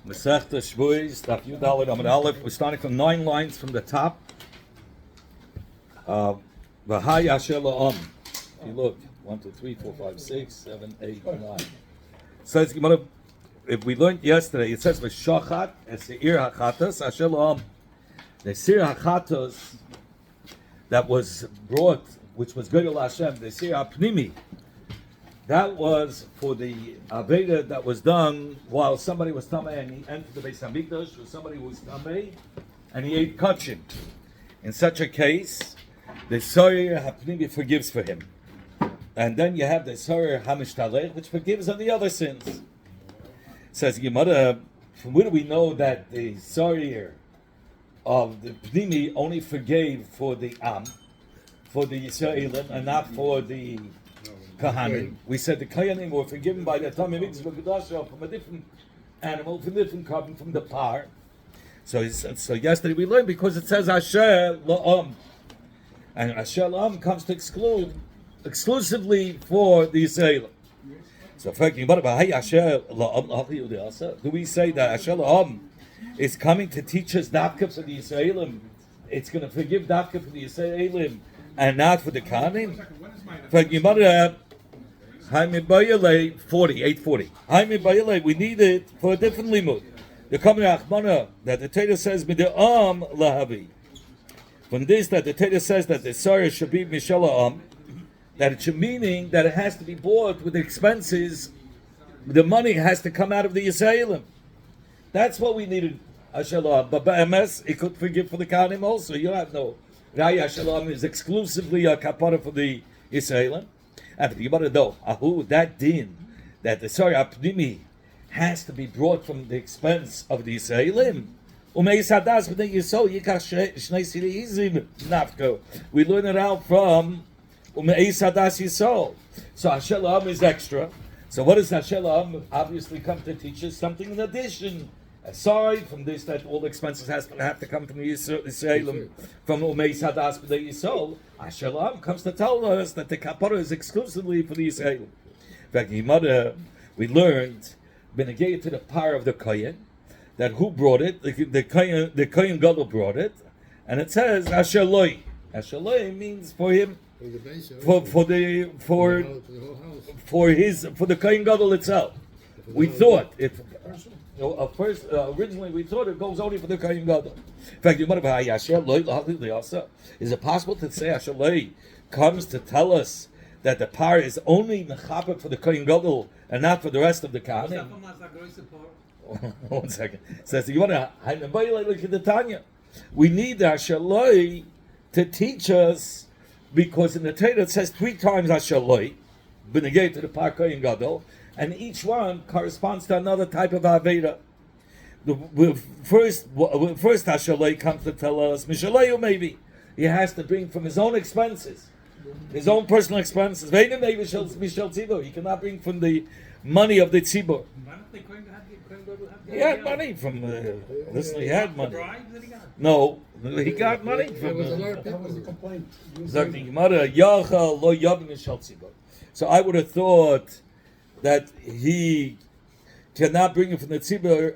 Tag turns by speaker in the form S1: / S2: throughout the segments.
S1: Masechta Shavous, Daf Yud Aleph Amud Aleph. We're starting from 9 lines from the top. V'hai Asher La'am. If you look, 1, 2, 3, 4, 5, 6, 7, 8, 9. Says if we learned yesterday, it says V'shachat Seir Hachatas Asher La'am. The Seir Hachatas that was brought, which was Gedol Hashem, the Seir HaPnimi, that was for the Aveda that was done while somebody was Tameh and he entered the Beis HaMikdash, or somebody was Tameh and he ate kachim. In such a case, the Seir HaPnimi forgives for him. And then you have the Seir HaMishtalech, which forgives on the other sins. Says Gemara, from where do we know that the Seir of the Pnimi only forgave for the Am, for the Yisraelim, and not for the Kahanim? We said the Kahanim were forgiven by the Tamei Mitzvah Kedusha from a different animal, from a different carbon, from the par. So yesterday we learned because it says Asher La'am, and Asher La'am comes to exclude exclusively for the Yisraelim. So thinking about Asher La'am, do we say that Asher La'am is coming to teach us Dafka for the Yisraelim? It's going to forgive Dafka for the Yisraelim and not for the Kahanim? Thinking about Haimi Bayale 840. Haimi Bayale, we need it for a different limud. The Kamei Achmana that the Torah says Mid'am Lahavi. From this, that the Torah says that the Sarah should be Mishal, that it should meaning that it has to be bought with expenses. The money has to come out of the Yisraelim. That's what we needed. Ashalom. But by MS, it could forgive for the Kahanim also. You have no. Raya Shalom is exclusively a kapara for the Yisraelim. And you better know, that din, that the Seir HaPnimi has to be brought from the expense of the Yisraelim. We learn it out from Umeis Hadas Yisol. So Asher La'am is extra. So what does Asher La'am obviously come to teach us? Something in addition. Aside from this, that all expenses have to come from the Yisraelim, from Umeis Hadas B'nei Yisol, Asher La'am comes to tell us that the kapara is exclusively for the Yisraelim. In fact, we learned, Benegay to the power of the Kohen, that who brought it? The Kohen Gadol brought it, and it says Asher Loi. Asher Loi means for him, for the Kohen Gadol itself. We thought originally we thought it goes only for the Kohen Gadol. In fact, is it possible to say Asher Loi comes to tell us that the par is only mechaper for the Kohen Gadol and not for the rest of the Kahanim? 1 second. It says you want to look at the Tanya. We need Asher Loi to teach us, because in the Torah it says 3 times Asher Loi, b'negei to the par Kohen Gadol, and each one corresponds to another type of Aveda. The first Asher Loi comes to tell us, Mishalayu maybe, he has to bring from his own expenses, his own personal expenses. He cannot bring from the money of the tzibur. He had money from, listen, he had money. No, he got money from So I would have thought that he cannot bring it from the tzibur,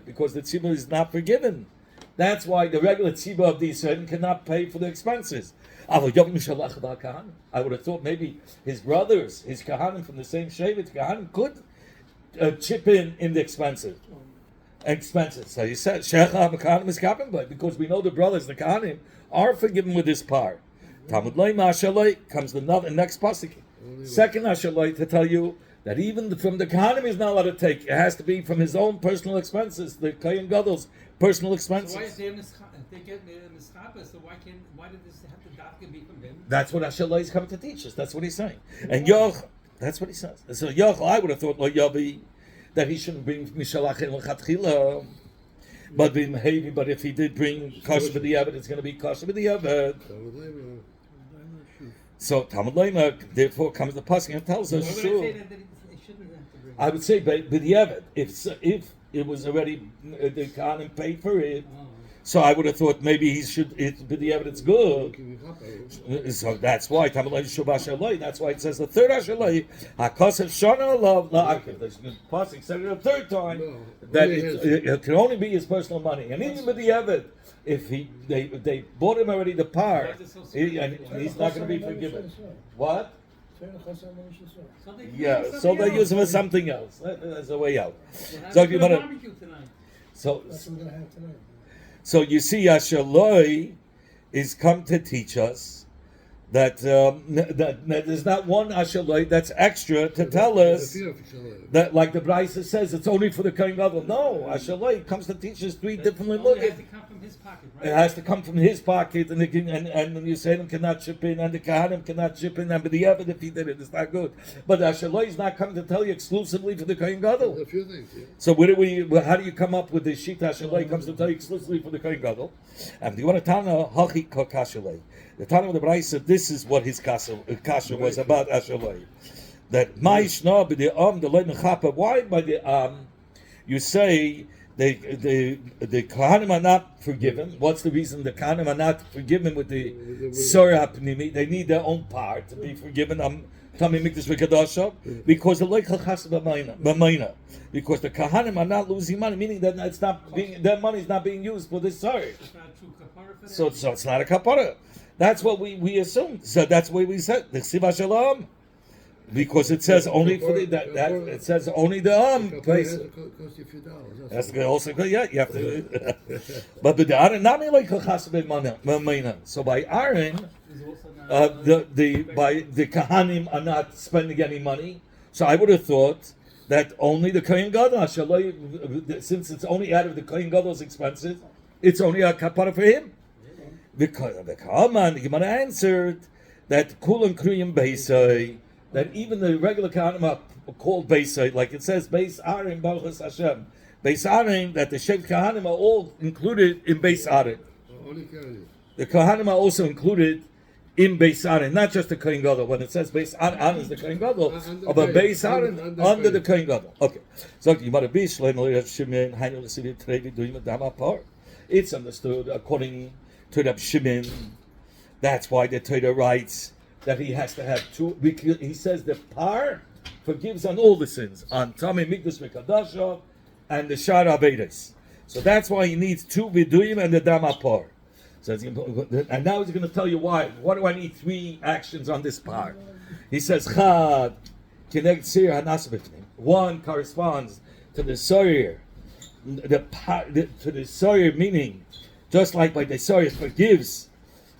S1: because the tzibur is not forgiven. That's why the regular tzibur of the Yisraelim cannot pay for the expenses. I would have thought maybe his brothers, his kahanim from the same shevet, kahanim could chip in the expenses. So he said, because we know the brothers, the kahanim, are forgiven with this part. Talmud Loi Asher Loi comes the next pasuk. Second Asher Loi to tell you that even from the Kahanim is not allowed to take. It has to be from his own personal expenses, the Kohen Gadol's personal expenses. So why is they get mischapa? So why did this have to dafka be from him? That's what Asher Loi is coming to teach us. That's what he's saying. And Yoch, that's what he says. So Yoch, I would have thought Lo Yavi, that he shouldn't bring Mishalach and Lechatchila. But if he did bring kosher b'diavad, it's going to be kosher b'diavad. So Talmud Lema, therefore, comes the pasuk and tells us. Sure. I would say b'diavad. If it was already the Kohanim paid for it, So I would have thought maybe he should. The evidence good. So that's why. That's why it says the third ashalai. Hakasav shana love la'akiv. The pasuk said it a third time that it can only be his personal money, and even with the evid, if they bought him already the par, and he's not going to be forgiven. What? Yeah, so they use him for something else. That's a way out. So you want to. So that's what we're going to have tonight. So you see, Ashaloi is come to teach us that there's not one Ashaloi that's extra to tell us that, like the Brisa says, it's only for the Kohen Gadol. No, Ashaloi comes to teach us three differently. Look,
S2: it has to come from his pocket, right?
S1: It has to come from his pocket, and the Yisraelim cannot chip in, and the Kahanim cannot chip in, and the Evid, if he did it, it's not good. But Ashaloi is not coming to tell you exclusively for the Kohen Gadol.
S3: A few things, yeah.
S1: So how do you come up with this Shita Ashaloi comes to tell you exclusively for the Kohen Gadol? And you want to tell Hachi Kashaloi. The Tana of the Brayse said this is what his kasha was about Ashaloi. That Ma'ishna b'de the Lein Chapa. Why by the you say the Kohanim are not forgiven? What's the reason the Kohanim are not forgiven with the Sorah Pnimi? They need their own part to be forgiven. Tami Mikdash v'Kadasha, because the Leich Chas b'Mayna, because the Kohanim are not losing money, meaning that it's not being, their money is not being used for this Sorah. So it's not a kapara. That's what we assume. So that's what we said. The Siva Shalom, because it says only for the it says only the place. That's also good. Yeah, you have to. But the Aaron nami like chassid. So by Aaron, by the Kahanim are not spending any money. So I would have thought that only the Kohen Gadol, since it's only out of the Kohen Gadol's expenses, it's only a kapara for him. The Gemara answered that Kulan Kriyim Beisai, that even the regular Kohanim are called Beisai, like it says Beis Aaron Baruch Hashem. Beis Aaron, that the Shev Kohanim are all included in Beis Aaron. The Kohanim are also included in Beis Aaron, not just the Kohen Gadol. When it says Beis Aaron is the Kohen Gadol, but Beis Aaron under the Kohen Gadol. Okay. So it's understood according to Reb Shimon. That's why the Torah writes that he has to have two. Because he says the par forgives on all the sins, on Tamei Mikdash v'Kadasha and the Shar Avedes. So that's why he needs two viduyim and the dama par. So and now he's going to tell you why. Why do I need three actions on this par? He says Chad Kineg Sir Hanas B'Fnim. One corresponds to the Sawyer, to the Sawyer meaning. Just like by the Sawyer forgives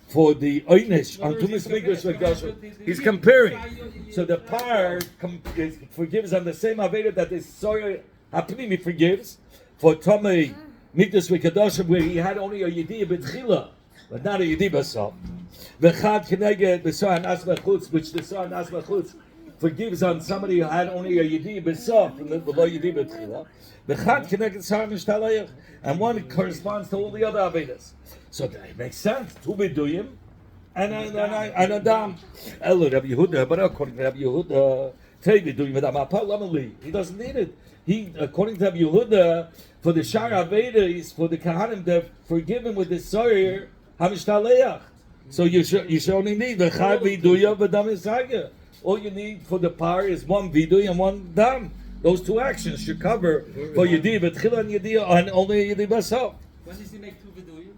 S1: for the Oynish on Tumas Mikdash v'Kadasha, he's comparing. So the par forgives on the same Aveda that the Sawyer Hapnimi forgives for Tamei Mikdash v'Kadasha, where he had only a Yediyah B'Tchila, but not a Yediyah B'Sof. V'chad Keneged B'Sof Nas B'Chutz, which the Sof Nas B'Chutz forgives on somebody who had only a Yediyah B'Sof and below Yediyah B'Tchila. V'chad Keneged Sar Mishtalayach, and one corresponds to all the other Avedas. So it makes sense. Two B'Duyim and a Dam. Elo Rabbi Yehuda, but according to Rabbi Yehuda, Tei B'Duyim V'Dam Apal Lamali. He doesn't need it. He, according to Rabbi Yehuda, for the Shar Avedas, for the Kahanim, they're forgiven with the Sawyer Hamishtaleyach. So you should only need the Chad V'Duyah V'Dam Yisagah. All you need for the par is one V'Duyah and one Dam. Those two actions should cover for Yediyah B'Tchila and Yediyah and only Yediyah B'Sof.
S2: When does he make two viduyim?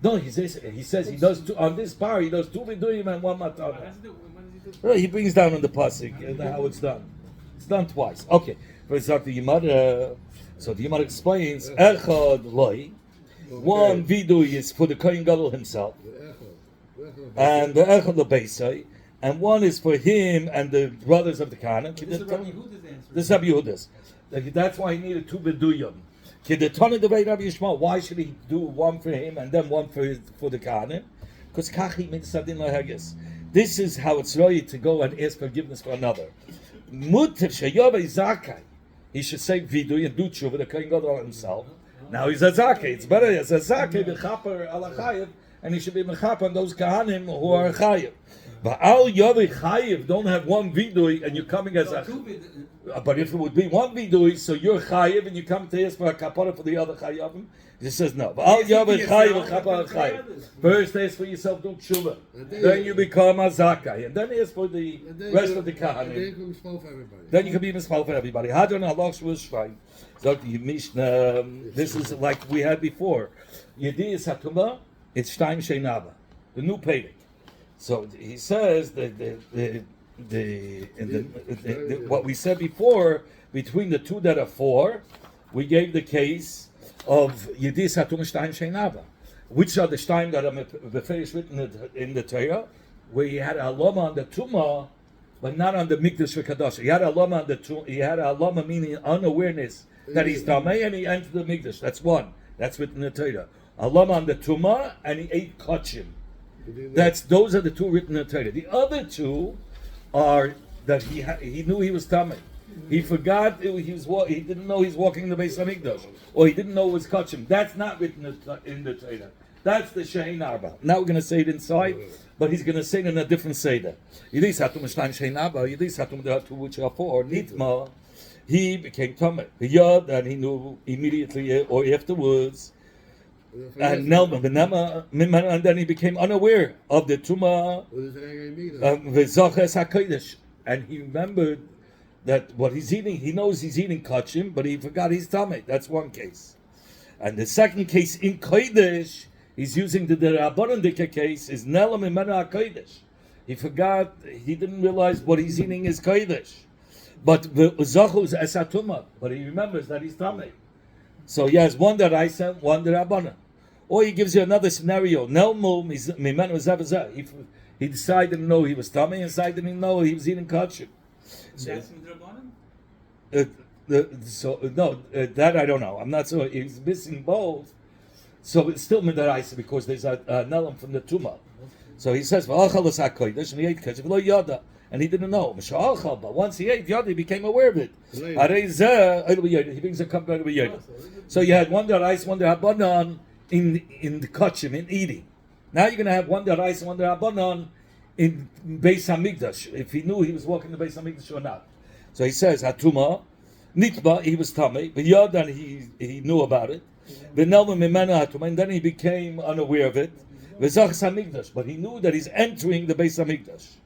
S1: No, he says he does two on this bar. He does two viduyim and one matana. Well, he brings down on the pasuk and how it's done. It's done twice. Okay, first the Yimad. So the Yimad explains echad loy. One vidui is for the Kohen Gadol himself, and the echad lebeisai, and one is for him and the brothers of the Kohanim.
S2: This is Rabbi Yehuda's answer.
S1: This is Rabbi Yehuda's. That's why he needed two viduyim. Why should he do one for him and then one for the Kohanim? Because kachi mitsadin lahages. This is how it's right to go and ask forgiveness for another. He should say vidu and do tshuva, the Kohen Gadol himself. Now he's a zakeh. It's better as a zakeh mechaper ala chayev, and he should be mechaper on those Kohanim who are chayev. But al yavi chayiv don't have one vidui, and you're coming as a.
S2: Two vid-
S1: But if it would be one vidui, so you're chayiv, and you come to ask for a kapara for the other chayavim. He says no. But al
S2: Yes, you
S1: yavi
S2: can
S1: chayiv
S2: yourself,
S1: kapara
S2: and for
S1: chayiv.
S2: others.
S1: First ask for yourself, do tshuva. Then you become a zakai, and then ask for the rest of the
S3: And then
S1: kahanim.
S3: you can small for everybody.
S1: Then you can be mispal for everybody. Hadron halach shvus shvaim. Sagt die Mishnah. This is like we had before. Yedi is hatuma. It's shtaim sheinaba. The new pedic. So he says that what we said before, between the two that are four, we gave the case of Yedis Hatum Shtaim Sheinava. Which are the Shtaim that are beferish written in the Torah, where he had a halama on the Tumah, but not on the Mikdash v'Kadosh. He had a halama on the Tumah, he had a halama meaning unawareness that he's Damei and he entered the Mikdash. That's one. That's written in the Torah. Halama on the Tumah and he ate kachim. Those are the two written in the Torah. The other two are that he knew he was Tamei. He forgot he didn't know he's walking in the Beis Hamikdash, or he didn't know it was Kachim. That's not written in the Torah. That's the Shein Arba. Now we're going to say it inside, but he's going to say it in a different Seder. Yidis Hatum Shtaim Shein Arba. Yidis Hatum the two which are four. Nitma, he became Tamei. Yod, and he knew immediately or afterwards. And then he became unaware of the Tumah V'Zaches HaKodesh, and he remembered that what he's eating, he knows he's eating kachim, but he forgot he's tamei. That's one case. And the second case in Kodesh, he's using the Rabbanan case, is Nela Mimena HaKodesh. He forgot, he didn't realize what he's eating is Kodesh. But Zachus Esatuma, but he remembers that he's tamei. So he has one that I sent, one that Rabbanan. Or he gives you another scenario. He decided to know he was tamei, and decided to know he was eating kachim. So,
S2: That's midrabanan?
S1: That I don't know. I'm not sure. He's missing both. So it's still midaraisa because there's a nelam from the tumah. So he says, and he ate kachim, yada. And he didn't know. But once he ate yada, he became aware of it. He brings a cup of yada. So you had one daraisa, one darabanan in the kachim, in eating. Now you're going to have one daraisa, one darabanan in Beis Hamikdash, if he knew he was walking the Beis Hamikdash or not. So he says, Hatuma, Nitba, he was tamei, but Yadan, he knew about it. V'nelma mimena Hatuma, and then he became unaware of it. V'zachas Hamikdash, but he knew that he's entering the Beis Hamikdash.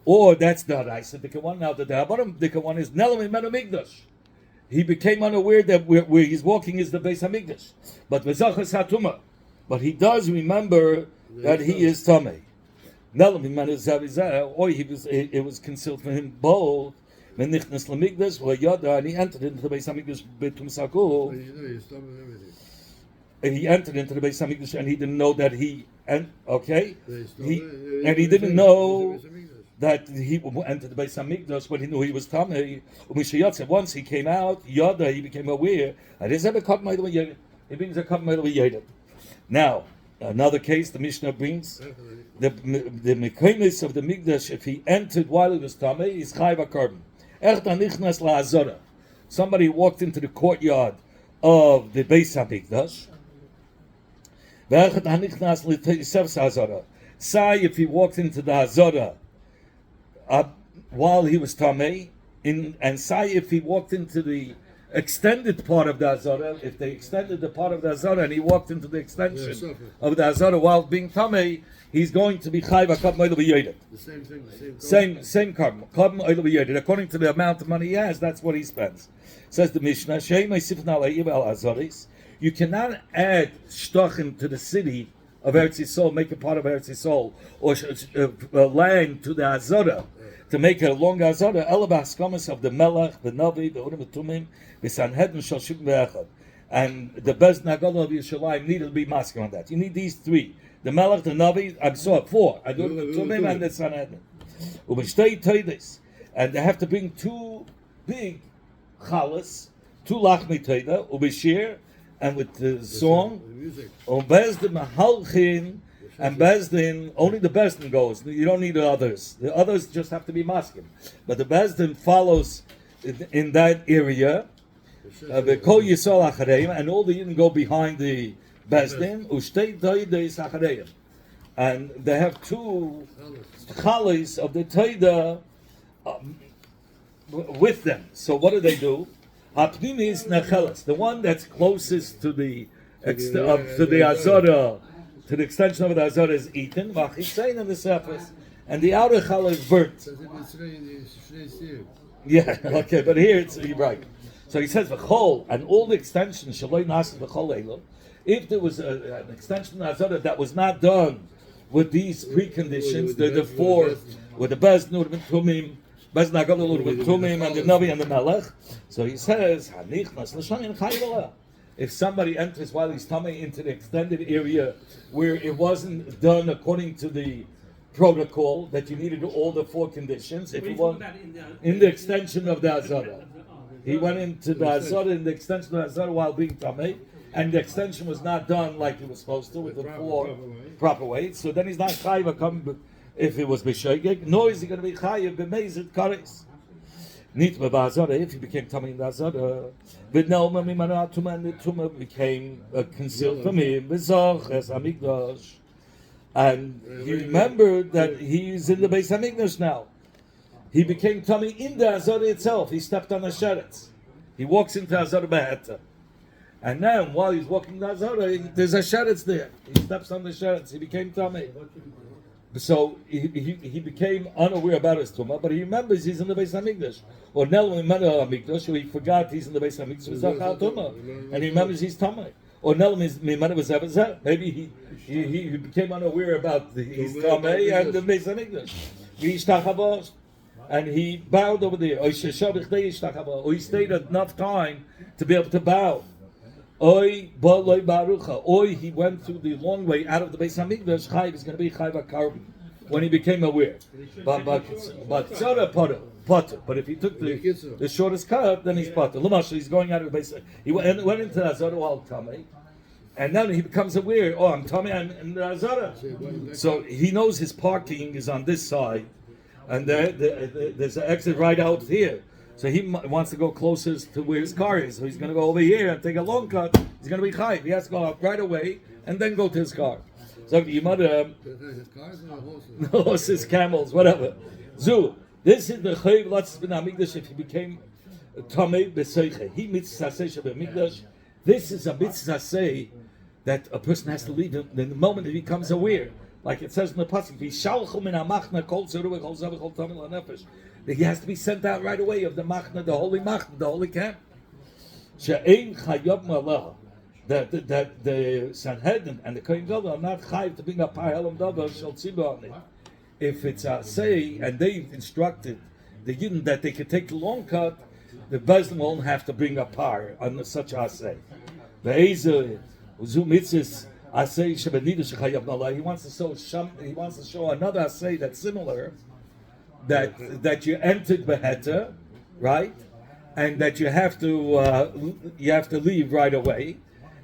S1: Or that's the Haraisa, the one now, the bottom, the one is Nelma mimena Mikdash. He became unaware that where he's walking is the Beis Hamikdash. But v'zachas Hatuma, but he does remember that he is tamei. Or it was concealed for him both. And he entered into the Beis Hamikdash betum sakul. And he entered into the Beis Hamikdash and he didn't know that he didn't know that he entered the Beis Hamikdash, but he knew he was tamei. Once he came out, Yada, he became aware. He brings a cup. Now, another case the Mishnah brings. The mekonos of the Mikdash, if he entered while he was tamei, is chayv hakarbon. Nichnas la'azora. Somebody walked into the courtyard of the Beis Hamikdash. Nichnas l'teisevs hazora. Say if he walked into the hazora while he was tamei, and say if he walked into the extended part of the Hazara, if they extended the part of the Hazara and he walked into the extension of the Hazara while being Tamei, he's going to be Chayv HaKab Me'elu B'Yodet.
S3: The same thing,
S1: Same Kab Me'elu B'Yodet. According to the amount of money he has, that's what he spends. Says the Mishnah, you cannot add Shtochim to the city of Eretz Yisrael, make a part of Eretz Yisrael, or land to the Hazara, to make a long Hazara, Elabas Kamas of the Melech, the Navi, the Urim, the Tumim, the Sanhedrin, Shashim Ve'echad. And the Bez Nagala of Yerushalayim need to be masking on that. You need these three. The Melech, the Navi, I saw four. I do the Tumim and the Sanhedrin. And they have to bring two big chalas, two lachmi teida, ubishir, and with the song, Bezdin Mahalchin, and Bezdin, only the Bezdin goes. You don't need the others. The others just have to be maskim. But the Bezdin follows in that area. The Kol Yisrael Achareim, and all the Yidden go behind the Bezdin. Ushtei Doideis Achareim. and they have two chalis of the Taida with them. So what do they do? Hapnimi is nechelas, the one that's closest to the azara, to the extension of the azara is eaten. V'achitzein in the surface, and the outer challah is burnt. Yeah, okay, but here you're right. So he says v'chol, and all the extensions shaloi nasid v'chol elo. If there was an extension of azara that was not done with these preconditions, the four, with the bezdin, would have been tumim, bezdin hagala would have been tumim, and the navi and the melech. So he says, if somebody enters while he's coming into the extended area where it wasn't done according to the protocol that you needed all the four conditions, if he was in the extension of the azara, he went into the azara in the extension of the azara while being tamei, and the extension was not done like it was supposed to with the four proper weights. So then he's not chayiv coming if it was b'shoigeg, nor is he going to be chayiv b'meizid kares. Nit b'azara, if he became tummy in the azara, v'nelma mimana tuma, and the tuma became concealed from him, v'zoches hamikdash, and he remembered that he's in the Beis Hamikdash now. He became tummy in the azara itself. He stepped on the sheretz. He walks into azara beheta. And now, while he's walking the azara, there's a sheretz there. He steps on the sheretz. He became tummy. So he became unaware about his tumah, but he remembers he's in the Beis Hamikdash. Or Nel Hamikdash, or he forgot he's in the Beis Hamikdash, and he remembers he's tumah. Or Nel maybe he became unaware about his tumah and the Beis Hamikdash. And he bowed over there. Or he stayed enough time to be able to bow. Or he went through the long way out of the Beis Hamikdash. Chayv is going to be Chayv HaKarban when he became aware. But potter. But if he took the shortest cut, then he's potter. Lumash, he's going out of the Beis. He went into the Azara while Tamei, and then he becomes aware. Oh, I'm Tamei, I'm in the Azara. So he knows his parking is on this side, and there's an exit right out here. So he wants to go closest to where his car is. So he's going to go over here and take a long cut. He's going to be chayiv. He has to go out right away and then go to his car. So your mother, horses, camels, whatever. Zu, this is the chayiv lotzis ben hamikdash. If he became tamei b'seiche, he mitzvah say shabemikdash. This is a mitzvah say that a person has to leave in the moment that he becomes aware. Like it says in the pasuk, "Vishalchu min hamachna kol zeruah kol zavah kol tamei lanefesh." He has to be sent out right away of the machna, the holy camp. She'ein chayab malah. That the Sanhedrin and the Kohen Gadol are not chayiv to bring a par helam davar shel tzibur on it. If it's a say, and they instructed the Yidden that they could take the long cut, the Bezdin won't have to bring a par on such a say. Be'ezer uzu mitzvahs asay shebenidah shechayab malah. He wants to show another asay that's similar. That you entered Beheta, right, and that you have to leave right away,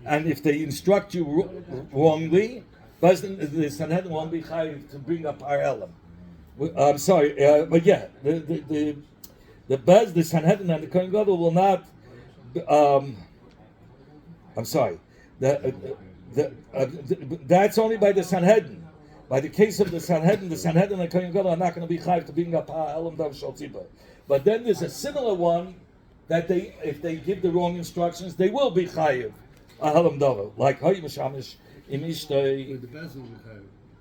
S1: and if they instruct you wrongly, the Sanhedrin won't be chayiv to bring up our elam. I'm sorry, but yeah, the Sanhedrin and the Kohen Gadol will not. I'm sorry, that's only by the Sanhedrin. By the case of the Sanhedrin and the Kohen Gadol are not going to be chayiv to bring up ha'elam dav shel tzibur. But then there's a similar one that if they give the wrong instructions, they will be chayiv ha'elam dav. Like hayim shamish im ishtay.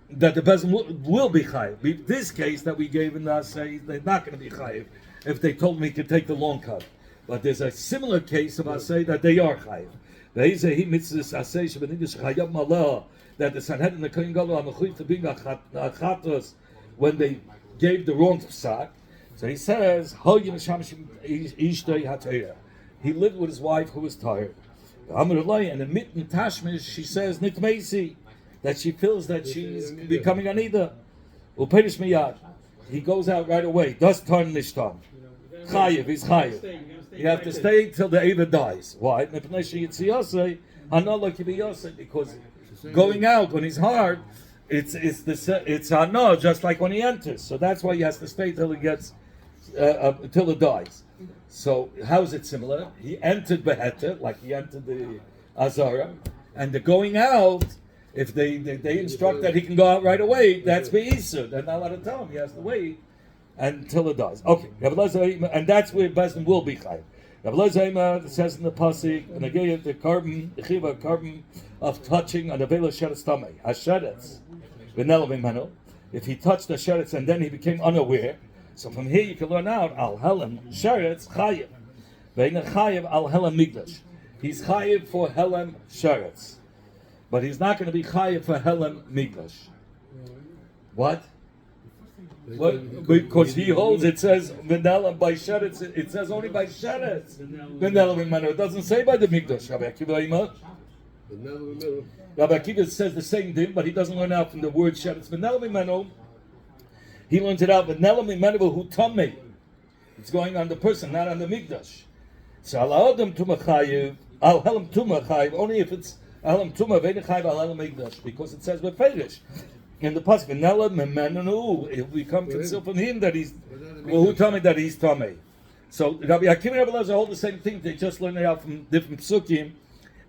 S1: That the Bezdin will be chayiv. This case that we gave in the Asay, they're not going to be chayiv if they told me to take the long cut. But there's a similar case of Asay that they are chayiv. Ve'izeh mitzvahs Asay shebenidah shechayab malah. That the Sanhedrin and the Kohen Gadol are mechuyev to bring achatos when they gave the wrong psak. So he says, he lived with his wife who was tired. And in mitten tashmish, she says, Nikmeisi, that she feels that she's becoming anida. Upedish miyad. He goes out right away. Does turn nishtam. Chayiv, he's chayiv. You have to stay till the Eva dies. Why? Because going out when he's hard, it's no, just like when he enters. So that's why he has to stay till he gets till he dies. So how is it similar? He entered Beheta, like he entered the Azara, and the going out If they instruct that he can go out right away, that's be'isur. They're not allowed to tell him he has to wait until it does. Okay, and that's where Bezdin will be chayiv. Rabbi Lezer says in the pasuk, and again the carbon of touching on the veil of sheretz tamei, hasheretz v'nela mimenu. If he touched the sheretz and then he became unaware, so from here you can learn out al helam sheretz chayiv, ve'ina chayiv al helam migdash. He's chayiv for helam sheretz, but he's not going to be chayiv for helam migdash. What? What? Because he holds, it says v'nela by sheretz. It says only by sheretz. V'nela mimenu. It doesn't say by the migdash. Rabbi Akiva says the same thing, but he doesn't learn out from the word sheretz. V'nela mimenu. He learns it out. V'nela mimenu hu tamei. It's going on the person, not on the migdash. So al adam tuma chayiv, al helam tuma chayiv. Only if it's al helam tuma ve'in chayiv al helam migdash, because it says beferish. In the pasuk, v'nela mimenu, if we come conceal from him that he's, well, who told me that he's tamei? So Rabbi Akiva and Rabbi Lezer hold the same thing. They just learn it out from different psukim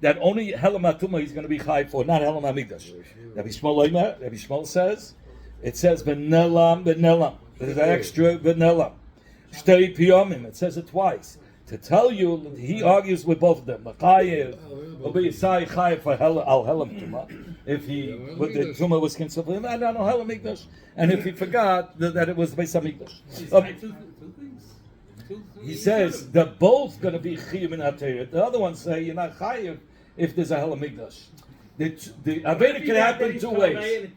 S1: that only helam atuma he's going to be chayiv for, not helam hamigdash. Rabbi Shmuel says, it says v'nela. There's an extra v'nela. Shtei piyamim. It says it twice. To tell you, he argues with both of them. Chayiv will be chayiv for al helam tuma. If he, but the tumah was concealed for him, and I don't know mikdash. And if he forgot that it was Beis Hamikdash, he says they're both going to be chiyuv in atayir. The other ones say you're not chayiv if there's a hell of mikdash. The aveda can happen two ways.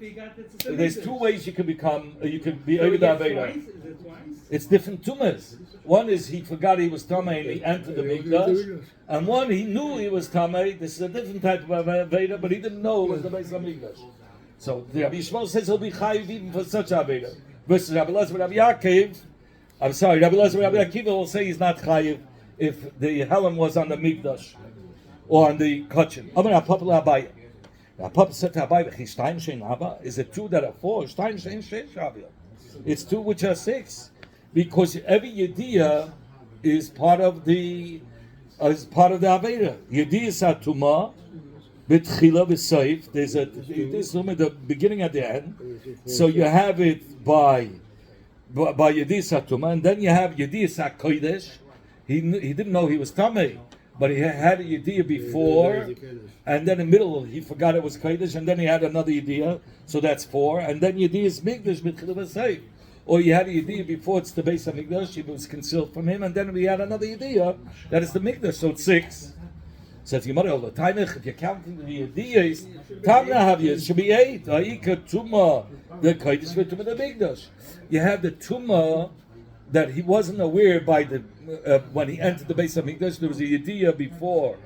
S1: There's two ways you can become. You can be over the aveda. It's different tumas. One is he forgot he was tamei and he entered the mikdash, and one he knew he was tamei. This is a different type of aveda, but he didn't know it was the Beis Hamikdash. So the Rabbi Shmuel says he'll be chayiv even for such aveda. Versus Rabbi Lezer, Rabbi Yaakov. I'm sorry, Rabbi Lezer, Rabbi Akiva will say he's not chayiv if the helam was on the mikdash or on the kachin. I'm going to pop Abaye. Now Papa said to Abaye, is it two that are four? It's two which are six. Because every yediyah is part of the aveda. Yediyah satuma, betchila v'seif. There's the beginning at the end. So you have it by yediyah satuma, and then you have yediyah sakodesh. He didn't know he was tamei, but he had a yediyah before, and then in the middle he forgot it was kodesh, and then he had another yediyah. So that's four, and then yediyah is migdash betchila v'seif. Or you had a yediyah before it's the Beis Hamikdash, it was concealed from him, and then we had another yediyah that is the Mikdash, so it's six. Says Gemara all the time, if you're counting the yediyahs, Tamna have you, it should be eight. Ha'ika Tumah, the Kodesh with Tumah the Mikdash. You have the Tumah that he wasn't aware by the when he entered the Beis Hamikdash. There was a yediyah before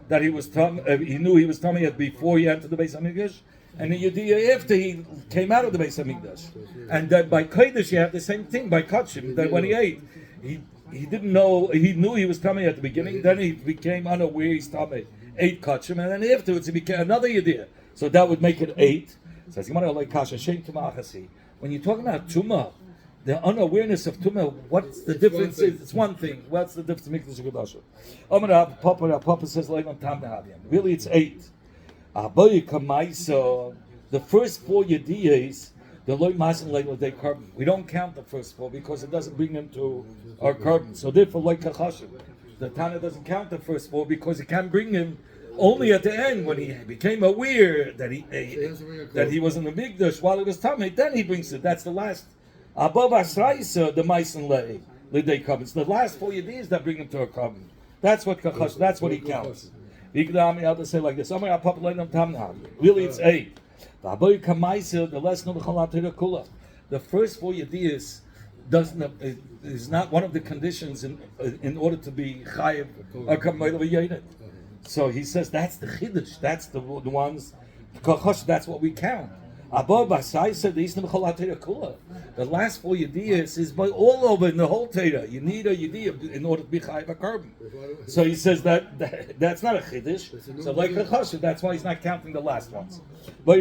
S1: that he was he knew he was tummy before he entered the Beis Hamikdash. And the Yediyah after he came out of the Beis Hamikdash, and that by Kodesh you have the same thing by Kachim. That when he ate, he didn't know, he knew he was tummy at the beginning. Then he became unaware he's tummy, ate Kachim, and then afterwards he became another Yediyah. So that would make it eight. Says when you're talking about Tumah, the unawareness of Tumah, what's the difference? It's one thing. What's the difference? Mikdash Kedusha. Papa says really it's eight. The first four yediyahs, the loy masin leil day carbon. We don't count the first four because it doesn't bring them to our carbon. So therefore, like kachashim, the Tana doesn't count the first four because it can bring him only at the end when he became aware that he was in the mikdash while it was tamei. Then he brings it. That's the last above asraisa the masin leil day carbon. It's the last four yediyahs that bring him to our carbon. That's what kachash. That's what he counts. I'll just say like this. Really, it's eight. The first four yediyahs is not one of the conditions in order to be chayiv or kamayla v'yaynet. So he says that's the chiddush. That's the ones. That's what we count. The last four yediyahs is by all over in the whole Torah. You need a yediyah in order to be chayiv a carbon. So he says that's not a chiddush. So like a chashuv, that's why he's not counting the last ones. But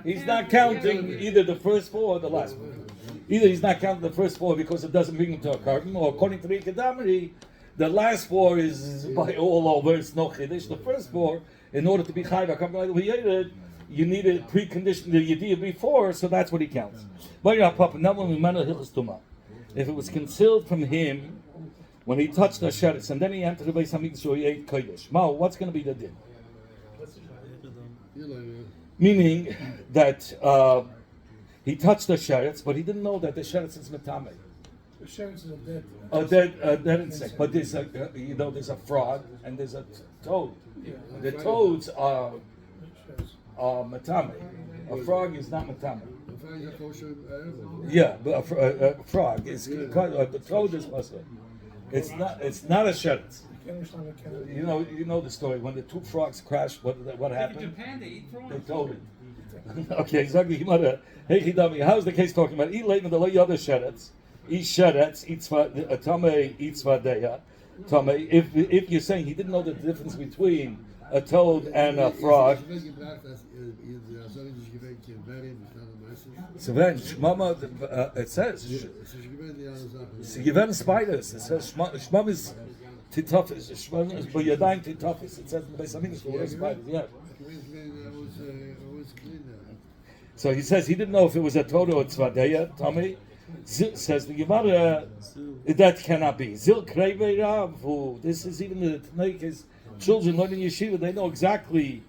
S1: he's not counting either the first four or the last one. Either he's not counting the first four because it doesn't bring him to a carbon, or according to the Kedamri, the last four is by all over. It's no chiddush. The first four in order to be chayiv, you need a precondition the yediyah before, so that's what he counts. If it was concealed from him when he touched the sheretz and then he entered the Beis Hamikdash, so he ate kodesh. What's going to be the din? Meaning that he touched the sheretz, but he didn't know that the sheretz is metameh.
S4: The sheretz is
S1: A dead insect. But there's there's a frog and there's a toad. The toads are metameh. A frog is not metameh. Yeah, but a frog is the toad is muslim. It's not a sheretz. You know the story when the two frogs crashed. What happened?
S5: In Japan, they eat frogs.
S1: They told it. Okay, exactly. How's the case talking about? Eat late in the other sheretz. Eat sheretz. Eat tamei. Eat svadeya. Tamei. If you're saying he didn't know the difference between a toad and a frog. So then, Mama, it says she given spiders. It says Shmam is titofis. Shmam is b'yadayim titofis. It says in the Beis Hamikdash spiders. Yeah. So he says he didn't know if it was a toad or a tzvadeya. Tommy says the Gemara that cannot be. Zil kreve rav. This is even the Tanakh is children learning yeshiva. They know exactly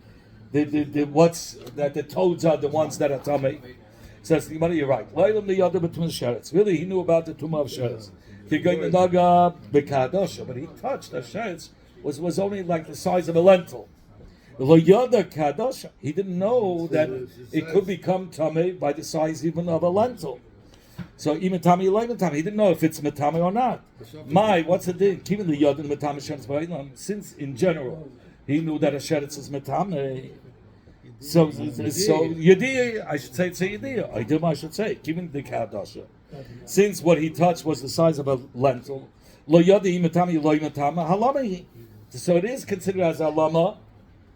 S1: what's that the toads are the ones that are tamei. Says the Gemara, you're right. Leilam the other between the sheretz. Really, he knew about the tumah of sheretz. He going to naga bekadosha, but he touched the sheretz was only like the size of a lentil. Lo yada kadosha. He didn't know that it could become tamei by the size even of a lentil. So imatami leimatami. He didn't know if it's matami or not. What's the din? Keeping the yada matami sheretz. Since in general he knew that a sheretz is matami. So yediyah, I should say it's a yediyah. I should say, given the kadasha. Since what he touched was the size of a lentil, lo yadi imatami lo imatama halamahi. So it is considered as a lama,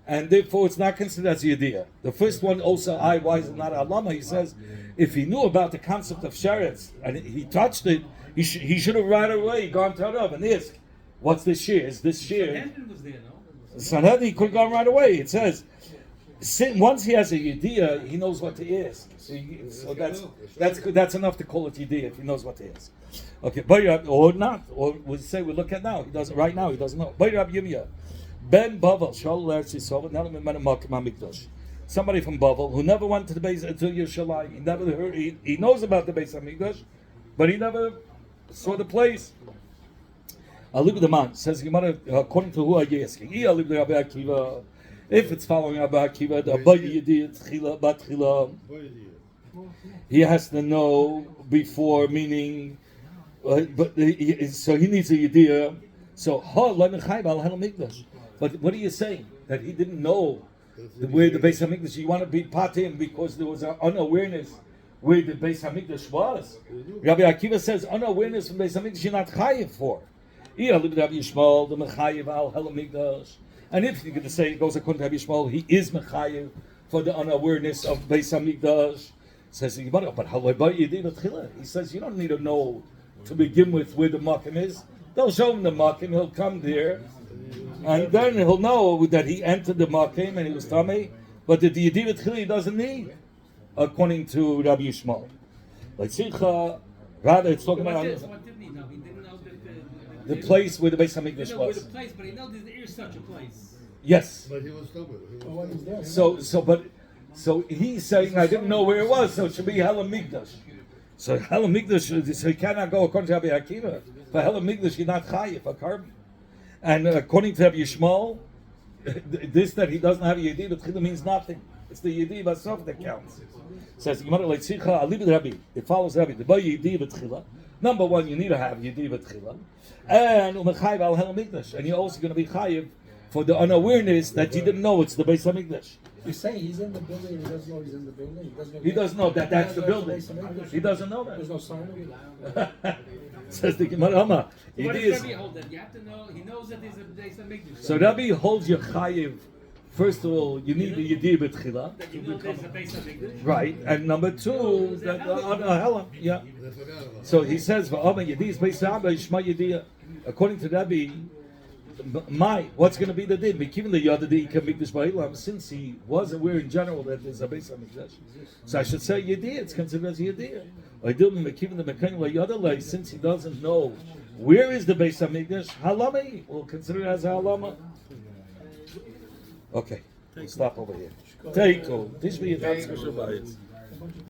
S1: and therefore it's not considered as yediyah. The first one also, why is it not a lama? He says, if he knew about the concept of sheretz and he touched it, he should have right away gone to Rav and asked, what's this shear? Is this shear?
S5: Sanhedrin was there, no?
S1: Sanhedrin, he could have gone right away. It says, once he has a yediyah, he knows what to ask. So that's good. That's enough to call it yediyah if he knows what to ask. Okay, or not, or we say we look at now. He doesn't right now. He doesn't know. Ben Bavel, somebody from Bavel who never went to the base until Yerushalayim. He never heard. He knows about the Beis Hamikdash, but he never saw the place. Alib the man says according to who are you asking? If it's following Rabbi Akiva, he has to know before, meaning, so he needs a yediyah. So, but what are you saying? That he didn't know where the Beis Hamikdash? You want to be patim because there was an unawareness where the Beis Hamikdash was. Rabbi Akiva says unawareness from Beis Hamikdash you're not chayiv for. And if you're going to say it goes according to Rabbi Yishmael, he is mechayev for the unawareness of Beis Hamikdash. Says the Gemara, but he says you don't need to know to begin with where the makom is. They'll show him the makom. He'll come there, and then he'll know that he entered the makom and he was tamei. But the yediyah tchila he doesn't need, according to Rabbi Yishmael. Like Simcha, rather it's talking about
S5: What didn't he know? He didn't know that
S1: the place where the Beis Hamikdash
S5: know where
S1: was.
S5: the place, but he knows there is such a place.
S1: Yes.
S3: But he was stubborn.
S1: So he's saying I didn't know where it was, so it should be Hela Mikdash. So Hela Mikdash, so you cannot go according to Rabbi Akiva. For Hela Mikdash, you're not chayiv a carbon. And according to Rabbi Yishmael, this that he doesn't have a yediyah b'tchila means nothing. It's the yediyah b'sof that counts. Says Gemara leitzircha alibid Rabbi. It follows Rabbi. The yediyah b'tchila. Number one, you need to have yediyah b'tchila, and umechayiv al Hela Mikdash, and you're also going to be chayiv for the unawareness that you didn't know it's the Beis Hamikdash.
S4: You're saying he's in the building and he doesn't know he's in the building?
S1: He doesn't know that that's the building. He doesn't know that.
S4: There's no sign of it?
S1: Says the Gemara,
S5: What does Rabbi hold that? You have to know, he knows that there's a Beis Hamikdash.
S1: So Rabbi holds your chayiv. First of all, you need the yediyah b'tchila.
S5: That you know there's a Beis Hamikdash.
S1: Right, and number two, that Hela, yeah. So he says, "V'ama yediyah is Beis Hamikdash, Shma yediyah." According to Rabbi, what's going to be the din? Given the other day, since he was aware in general that there's a Beis Hamikdash, so I should say Yediyah. It's considered as Yediyah. I do given the Mekayim LaYadalai, since he doesn't know where is the Beis Hamikdash, Halama, we'll consider it as a Halama. Okay, we'll stop over here. Take